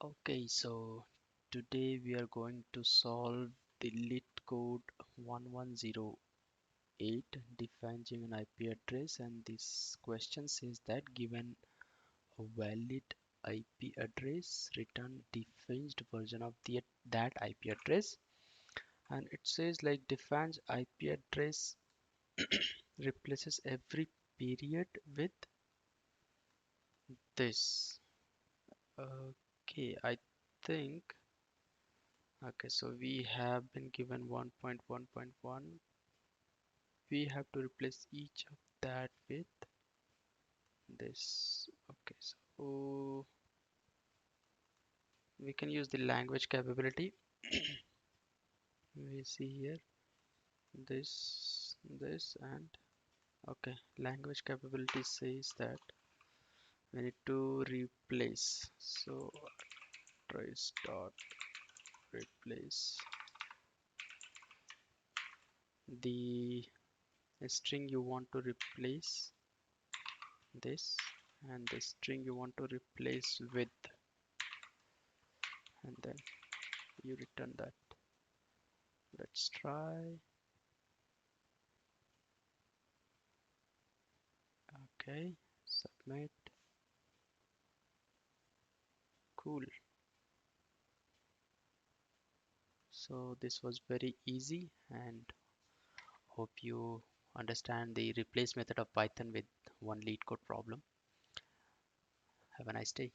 Okay, so today we are going to solve the LeetCode 1108 defanging an IP address, and this question says that given a valid IP address, return defanged version of that IP address. And it says like defanged IP address replaces every period with this. Okay, I think. Okay, so we have been given 1.1.1. We have to replace each of that with this. Okay, so we can use the language capability. We see here this, and okay, language capability says that we need to replace. So trace dot replace the string you want to replace this, and the string you want to replace with, and then you return that. Let's try. Okay, submit. Cool. So this was very easy, and hope you understand the replace method of Python with one LeetCode problem. Have a nice day.